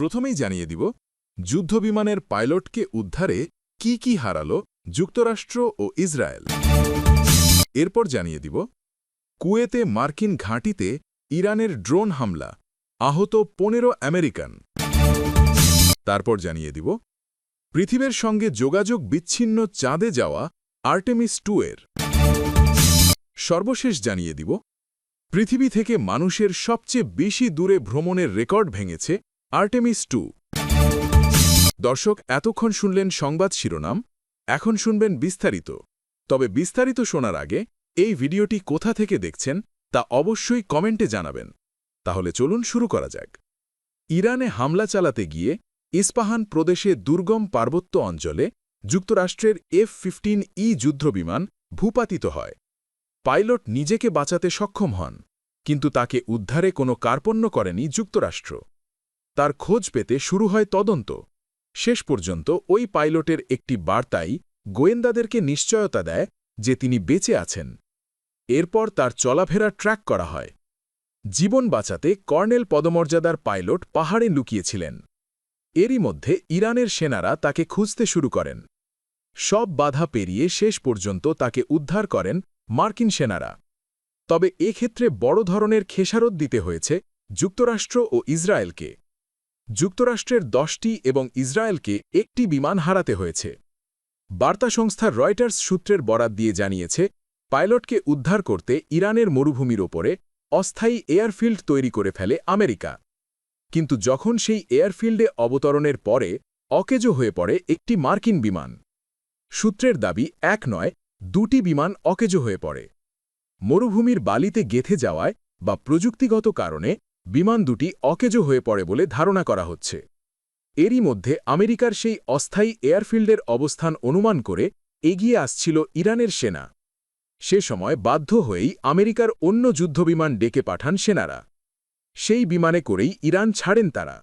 প্রথমেই জানিয়ে দিব যুদ্ধবিমানের পাইলটকে উদ্ধারে কি হারালো যুক্তরাষ্ট্র ও ইসরায়েল। এরপর জানিয়ে দিব কুয়েতে মার্কিন ঘাঁটিতে ইরানের ড্রোন হামলা, আহত 15 আমেরিকান। তারপর জানিয়ে দিব পৃথিবীর সঙ্গে যোগাযোগ বিচ্ছিন্ন চাঁদে যাওয়া আর্টেমিস 2 এর। সর্বশেষ জানিয়ে দিব পৃথিবী থেকে মানুষের সবচেয়ে বেশি দূরে ভ্রমণের রেকর্ড ভেঙেছে আর্টেমিস 2। দর্শক, এতক্ষণ শুনলেন সংবাদ শিরোনাম, এখন শুনবেন বিস্তারিত। তবে বিস্তারিত শোনার আগে এই ভিডিওটি কোথা থেকে দেখছেন তা অবশ্যই কমেন্টে জানাবেন। তাহলে চলুন শুরু করা যাক। ইরানে হামলা চালাতে গিয়ে ইস্পাহান প্রদেশে দুর্গম পার্বত্য অঞ্চলে যুক্তরাষ্ট্রের F-15E যুদ্ধবিমান ভূপাতিত হয়। পাইলট নিজেকে বাঁচাতে সক্ষম হন, কিন্তু তাকে উদ্ধারে কোনো কার্পণ্য করেনি যুক্তরাষ্ট্র। তার খোঁজ পেতে শুরু হয় তদন্ত। শেষ পর্যন্ত ওই পাইলটের একটি বার্তাই গোয়েন্দাদেরকে নিশ্চয়তা দেয় যে তিনি বেঁচে আছেন। এরপর তার চলাফেরা ট্র্যাক করা হয়। জীবন বাঁচাতে কর্নেল পদমর্যাদার পাইলট পাহাড়ে লুকিয়েছিলেন। এরই মধ্যে ইরানের সেনারা তাকে খুঁজতে শুরু করেন। সব বাধা পেরিয়ে শেষ পর্যন্ত তাকে উদ্ধার করেন মার্কিন সেনারা। তবে এক্ষেত্রে বড় ধরনের খেসারত দিতে হয়েছে যুক্তরাষ্ট্র ও ইসরায়েলকে। যুক্তরাষ্ট্রের 10টি এবং ইসরায়েলকে 1টি বিমান হারাতে হয়েছে। বার্তা সংস্থা রয়টার্স সূত্রের বরাত দিয়ে জানিয়েছে, পাইলটকে উদ্ধার করতে ইরানের মরুভূমির ওপরে অস্থায়ী এয়ারফিল্ড তৈরি করে ফেলে আমেরিকা। কিন্তু যখন সেই এয়ারফিল্ডে অবতরণের পরে অকেজো হয়ে পড়ে একটি মার্কিন বিমান। সূত্রের দাবি 1 নয় 2টি বিমান অকেজো হয়ে পড়ে। মরুভূমির বালিতে গেঁথে যাওয়ায় বা প্রযুক্তিগত কারণে বিমান দুটি অকেজো হয়ে পড়ে বলে ধারণা করা হচ্ছে। এরই মধ্যে আমেরিকার সেই অস্থায়ী এয়ারফিল্ডের অবস্থান অনুমান করে এগিয়ে আসছিল ইরানের সেনা। সে সময় বাধ্য হয়েই আমেরিকার অন্য যুদ্ধবিমান ডেকে পাঠান সেনারা। সেই বিমানে করেই ইরান ছাড়েন তারা।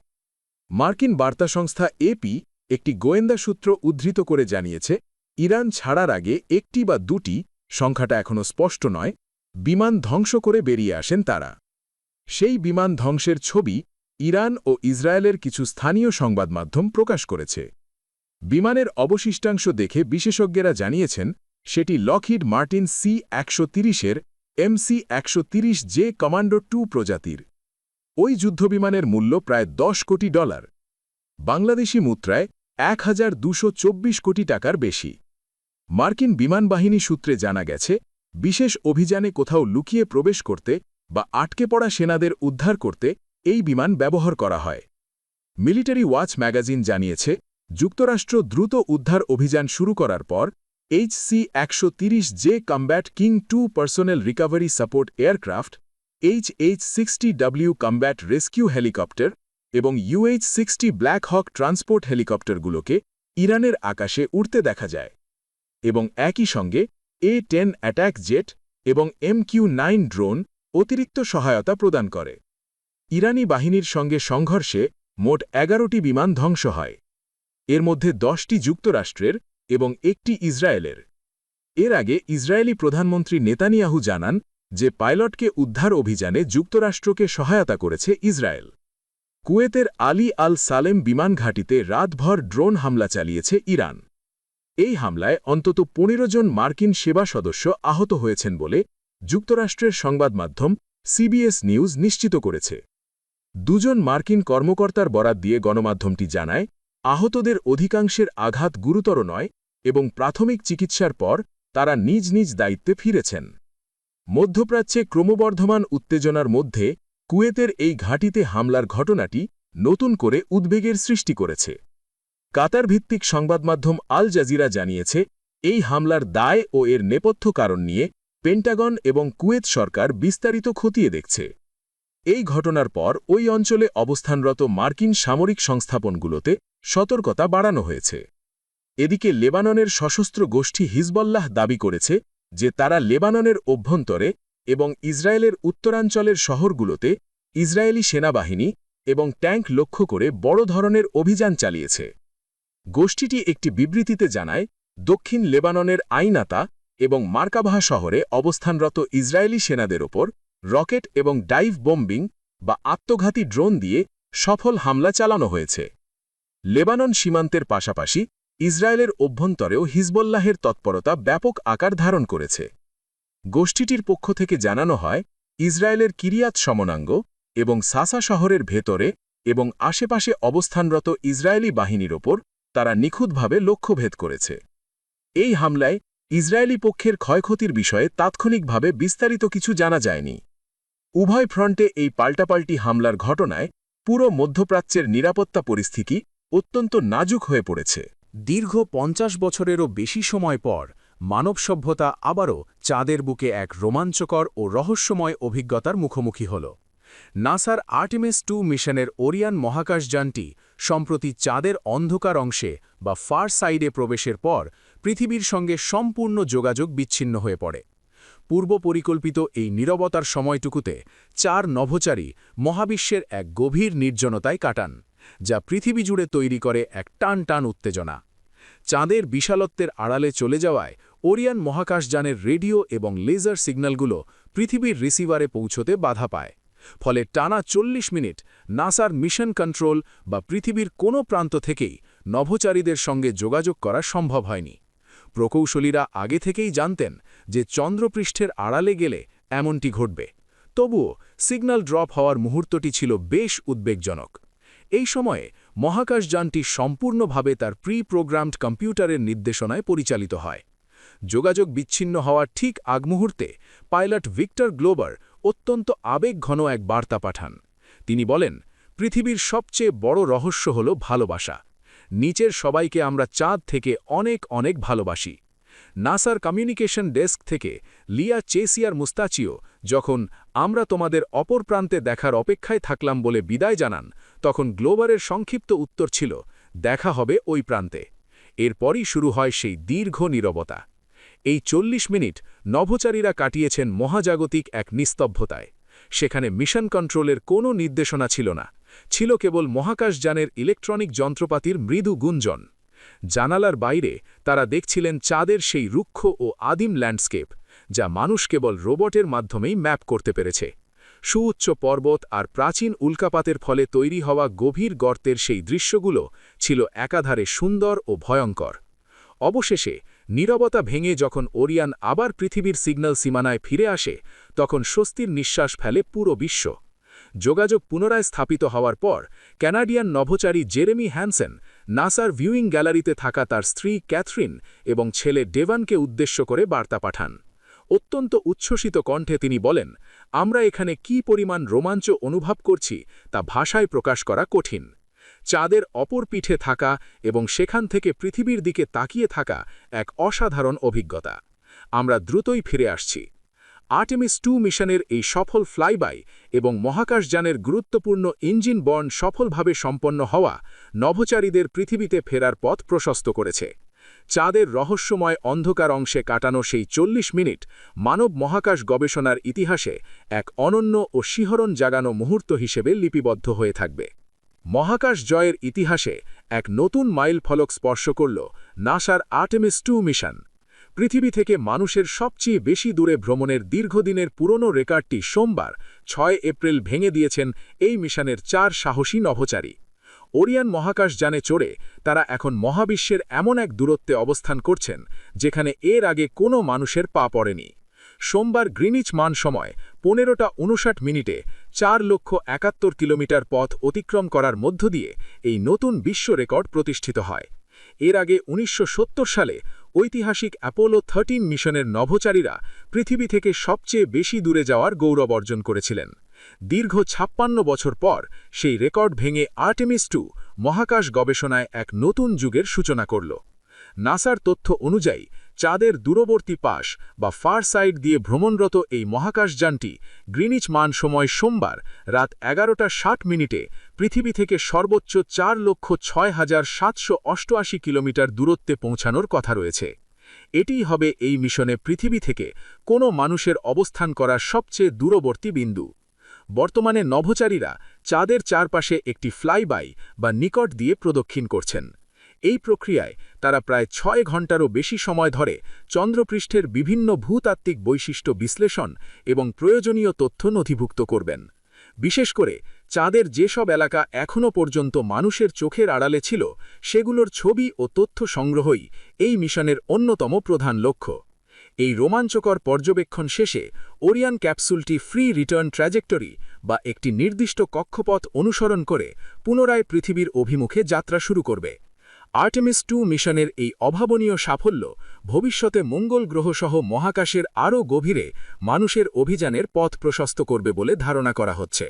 মার্কিন বার্তা সংস্থা AP একটি গোয়েন্দা সূত্র উদ্ধৃত করে জানিয়েছে, ইরান ছাড়ার আগে 1টি বা 2টি, সংখ্যাটা এখনও স্পষ্ট নয়, বিমান ধ্বংস করে বেরিয়ে আসেন তারা। সেই বিমান ধ্বংসের ছবি ইরান ও ইসরায়েলের কিছু স্থানীয় সংবাদ মাধ্যম প্রকাশ করেছে। বিমানের অবশিষ্টাংশ দেখে বিশেষজ্ঞরা জানিয়েছেন সেটি লকহিড মার্টিন C-130-এর MC-130J কমান্ডো 2 প্রজাতির। ওই যুদ্ধবিমানের মূল্য প্রায় $10 কোটি, বাংলাদেশি মুদ্রায় 1224 কোটি টাকার বেশি। মার্কিন বিমান বাহিনী সূত্রে জানা গেছে, বিশেষ অভিযানে কোথাও লুকিয়ে প্রবেশ করতে বা আটকে পড়া সেনাদের উদ্ধার করতে এই বিমান ব্যবহার করা হয়। মিলিটারি ওয়াচ ম্যাগাজিন জানিয়েছে, যুক্তরাষ্ট্র দ্রুত উদ্ধার অভিযান শুরু করার পর HC-130J combat king 2 personnel recovery support aircraft, HH-60W combat rescue helicopter এবং UH-60 ব্ল্যাক হক ট্রান্সপোর্ট হেলিকপ্টারগুলোকে ইরানের আকাশে উড়তে দেখা যায়। এবং একই সঙ্গে A-10 অ্যাটাক জেট এবং MQ-9 ড্রোন অতিরিক্ত সহায়তা প্রদান করে। ইরানি বাহিনীর সঙ্গে সংঘর্ষে মোট 11টি বিমান ধ্বংস হয়। এর মধ্যে 10টি যুক্তরাষ্ট্রের এবং 1টি ইসরায়েলের। এর আগে ইসরায়েলি প্রধানমন্ত্রী নেতানিয়াহু জানান যে পাইলটকে উদ্ধার অভিযানে যুক্তরাষ্ট্রকে সহায়তা করেছে ইসরায়েল। কুয়েতের আলী আল সালেম বিমান ঘাঁটিতে রাতভর ড্রোন হামলা চালিয়েছে ইরান। এই হামলায় অন্তত 15 জন মার্কিন সেবা সদস্য আহত হয়েছেন বলে যুক্তরাষ্ট্রের সংবাদ মাধ্যম CBS নিউজ নিশ্চিত করেছে। 2 জন মার্কিন কর্মকর্তার বরাত দিয়ে গণমাধ্যমটি জানায়, আহতদের অধিকাংশের আঘাত গুরুতর নয় এবং প্রাথমিক চিকিৎসার পর তারা নিজ নিজ দায়িত্বে ফিরেছেন। মধ্যপ্রাচ্যে ক্রমবর্ধমান উত্তেজনার মধ্যে কুয়েতের এই ঘাঁটিতে হামলার ঘটনাটি নতুন করে উদ্বেগের সৃষ্টি করেছে। কাতার ভিত্তিক সংবাদমাধ্যম আল জাজিরা জানিয়েছে, এই হামলার দায় ও এর নেপথ্য কারণ নিয়ে পেন্টাগন এবং কুয়েত সরকার বিস্তারিত খতিয়ে দেখছে। এই ঘটনার পর ওই অঞ্চলে অবস্থানরত মার্কিন সামরিক সংস্থাপনগুলোতে সতর্কতা বাড়ানো হয়েছে। এদিকে লেবাননের সশস্ত্র গোষ্ঠী হিজবুল্লাহ দাবি করেছে যে তারা লেবাননের অভ্যন্তরে এবং ইসরায়েলের উত্তরাঞ্চলের শহরগুলোতে ইসরায়েলি সেনাবাহিনী এবং ট্যাঙ্ক লক্ষ্য করে বড় ধরনের অভিযান চালিয়েছে। গোষ্ঠীটি একটি বিবৃতিতে জানায়, দক্ষিণ লেবাননের আইনাতা এবং মার্কাবাহ শহরে অবস্থানরত ইসরায়েলি সেনাদের ওপর রকেট এবং ডাইভ বোম্বিং বা আত্মঘাতী ড্রোন দিয়ে সফল হামলা চালানো হয়েছে। লেবানন সীমান্তের পাশাপাশি ইসরায়েলের অভ্যন্তরেও হিজবুল্লাহের তৎপরতা ব্যাপক আকার ধারণ করেছে। গোষ্ঠীটির পক্ষ থেকে জানানো হয়, ইসরায়েলের কিরিয়াত সমনাঙ্গ এবং সাসা শহরের ভেতরে এবং আশেপাশে অবস্থানরত ইসরায়েলি বাহিনীর ওপর তারা নিখুঁতভাবে লক্ষ্যভেদ করেছে। এই হামলায় ইসরায়েলি পক্ষের ক্ষয়ক্ষতির বিষয়ে তাৎক্ষণিকভাবে বিস্তারিত কিছু জানা যায়নি। উভয় ফ্রন্টে এই পাল্টাপাল্টি হামলার ঘটনায় পুরো মধ্যপ্রাচ্যের নিরাপত্তা পরিস্থিতি অত্যন্ত নাজুক হয়ে পড়েছে। দীর্ঘ ৫০ বছরেরও বেশি সময় পর মানব সভ্যতা আবারও চাঁদের বুকে এক রোমাঞ্চকর ও রহস্যময় অভিজ্ঞতার মুখোমুখি হল। নাসার আর্টেমিস 2 মিশনের ওরিয়ান মহাকাশযানটি সম্প্রতি চাঁদের অন্ধকার অংশে বা ফার সাইডে প্রবেশের পর পৃথিবীর সঙ্গে সম্পূর্ণ যোগাযোগ বিচ্ছিন্ন হয়ে পড়ে। পূর্ব পরিকল্পিত এই নীরবতার সময়টুকুতে 4 নভোচারী মহাবিশ্বের এক গভীর নির্জনতায় কাটান, যা পৃথিবী জুড়ে তৈরি করে এক টান টান উত্তেজনা। চাঁদের বিশালত্বের আড়ালে চলে যাওয়ায় ওরিয়ান মহাকাশযানের রেডিও এবং লেজার সিগন্যালগুলো পৃথিবীর রিসিভারে পৌঁছতে বাধা পায়। ফলে টানা ৪০ মিনিট নাসার মিশন কন্ট্রোল বা পৃথিবীর কোনো প্রান্ত থেকেই নভোচারীদের সঙ্গে যোগাযোগ করা সম্ভব হয়নি। প্রকৌশলীরা আগে থেকেই জানতেন যে চন্দ্রপৃষ্ঠের আড়ালে গেলে এমনটি ঘটবে। তবুও সিগন্যাল ড্রপ হওয়ার মুহূর্তটি ছিল বেশ উদ্বেগজনক। এই সময়ে মহাকাশযানটি সম্পূর্ণভাবে তার প্রি-প্রোগ্রামড কম্পিউটারের নির্দেশনায় পরিচালিত হয়। যোগাযোগ বিচ্ছিন্ন হওয়ার ঠিক আগ মুহূর্তে পাইলট ভিক্টর গ্লোবার অত্যন্ত আবেগঘন এক বার্তা পাঠান। তিনি বলেন, পৃথিবীর সবচেয়ে বড় রহস্য হল ভালোবাসা। নিচের সবাইকে আমরা চাঁদ থেকে অনেক অনেক ভালোবাসি। নাসার কমিউনিকেশন ডেস্ক থেকে লিয়া চেসিয়ার মুস্তাচিও যখন আমরা তোমাদের অপর প্রান্তে দেখার অপেক্ষায় থাকলাম বলে বিদায় জানান, তখন গ্লোবারের সংক্ষিপ্ত উত্তর ছিল, দেখা হবে ওই প্রান্তে। এরপরই শুরু হয় সেই দীর্ঘ নীরবতা। এই ৪০ মিনিট নভোচারীরা কাটিয়েছেন মহাজাগতিক এক নিস্তব্ধতায়। সেখানে মিশন কন্ট্রোলের কোনো নির্দেশনা ছিল না, ছিল কেবল মহাকাশযানের ইলেকট্রনিক যন্ত্রপাতির মৃদু গুঞ্জন। জানালার বাইরে তারা দেখছিলেন চাঁদের সেই রুক্ষ ও আদিম ল্যান্ডস্কেপ, যা মানুষ কেবল রোবটের মাধ্যমেই ম্যাপ করতে পেরেছে। সুউচ্চ পর্বত আর প্রাচীন উল্কাপাতের ফলে তৈরি হওয়া গভীর গর্তের সেই দৃশ্যগুলো ছিল একাধারে সুন্দর ও ভয়ঙ্কর। অবশেষে নীরবতা ভেঙে যখন ওরিয়ান আবার পৃথিবীর সিগন্যাল সীমানায় ফিরে আসে, তখন স্বস্তির নিঃশ্বাস ফেলে পুরো বিশ্ব। যোগাযোগ পুনরায় স্থাপিত হওয়ার পর ক্যানাডিয়ান নভোচারী জেরেমি হ্যানসেন নাসার ভিউইং গ্যালারিতে থাকা তার স্ত্রী ক্যাথরিন এবং ছেলে ডেভানকে উদ্দেশ্য করে বার্তা পাঠান। অত্যন্ত উচ্ছ্বসিত কণ্ঠে তিনি বলেন, আমরা এখানে কী পরিমাণ রোমাঞ্চ অনুভব করছি তা ভাষায় প্রকাশ করা কঠিন। চাঁদের অপর পিঠে থাকা এবং সেখান থেকে পৃথিবীর দিকে তাকিয়ে থাকা এক অসাধারণ অভিজ্ঞতা। আমরা দ্রুতই ফিরে আসছি। আর্টেমিস 2 মিশনের এই সফল ফ্লাইবাই এবং মহাকাশযানের গুরুত্বপূর্ণ ইঞ্জিন বর্ন সফলভাবে সম্পন্ন হওয়া নভোচারীদের পৃথিবীতে ফেরার পথ প্রশস্ত করেছে। চাঁদের রহস্যময় অন্ধকার অংশে কাটানো সেই ৪০ মিনিট মানব মহাকাশ গবেষণার ইতিহাসে এক অনন্য ও শিহরণ জাগানো মুহূর্ত হিসেবে লিপিবদ্ধ হয়ে থাকবে। মহাকাশ জয়ের ইতিহাসে এক নতুন মাইলফলক স্পর্শ করল নাসার আর্টেমিস 2 মিশন। পৃথিবী থেকে মানুষের সবচেয়ে বেশি দূরে ভ্রমণের দীর্ঘদিনের পুরনো রেকর্ডটি সোমবার ৬ এপ্রিল ভেঙে দিয়েছেন এই মিশনের ৪ সাহসী নভোচারী। ওরিয়ান মহাকাশযানে চড়ে তারা এখন মহাবিশ্বের এমন এক দূরত্বে অবস্থান করছেন যেখানে এর আগে কোনো মানুষের পা পড়েনি। সোমবার গ্রিনিচ মান সময় ১৫:৫৯ ৪,৭১,০০০ কিলোমিটার পথ অতিক্রম করার মধ্য দিয়ে এই নতুন বিশ্ব রেকর্ড প্রতিষ্ঠিত হয়। এর আগে ১৯৭০ সালে ঐতিহাসিক অ্যাপোলো 13 মিশনের নভোচারীরা পৃথিবী থেকে সবচেয়ে বেশি দূরে যাওয়ার গৌরব অর্জন করেছিলেন। দীর্ঘ ৫৬ বছর পর সেই রেকর্ড ভেঙে আর্টেমিস 2 মহাকাশ গবেষণায় এক নতুন যুগের সূচনা করল। নাসার তথ্য অনুযায়ী চাঁদের দূরবর্তী পাশ বা ফার সাইড দিয়ে ভ্রমণরত এই মহাকাশযানটি গ্রিনিচ মান সময় সোমবার রাত ১১:৬০ পৃথিবী থেকে সর্বোচ্চ ৪,০৬,৭৮৮ কিলোমিটার দূরত্বে পৌঁছানোর কথা রয়েছে। এটিই হবে এই মিশনে পৃথিবী থেকে কোনো মানুষের অবস্থান করার সবচেয়ে দূরবর্তী বিন্দু। বর্তমানে নভোচারীরা চাঁদের চারপাশে একটি ফ্লাইবাই বা নিকট দিয়ে প্রদক্ষিণ করছেন। এই প্রক্রিয়ায় তারা প্রায় ৬ ঘণ্টারও বেশি সময় ধরে চন্দ্রপৃষ্ঠের বিভিন্ন ভূতাত্ত্বিক বৈশিষ্ট্য বিশ্লেষণ এবং প্রয়োজনীয় তথ্য নথিভুক্ত করবেন। বিশেষ করে চাঁদের যেসব এলাকা এখনও পর্যন্ত মানুষের চোখের আড়ালে ছিল সেগুলোর ছবি ও তথ্য সংগ্রহই এই মিশনের অন্যতম প্রধান লক্ষ্য। এই রোমাঞ্চকর পর্যবেক্ষণ শেষে ওরিয়ন ক্যাপসুলটি ফ্রি রিটার্ন ট্র্যাজেক্টরি বা একটি নির্দিষ্ট কক্ষপথ অনুসরণ করে পুনরায় পৃথিবীর অভিমুখে যাত্রা শুরু করবে। আর্টেমিস 2 মিশনের এই অভাবনীয় সাফল্য ভবিষ্যতে মঙ্গল গ্রহসহ মহাকাশের আরও গভীরে মানুষের অভিযানের পথ প্রশস্ত করবে বলে ধারণা করা হচ্ছে।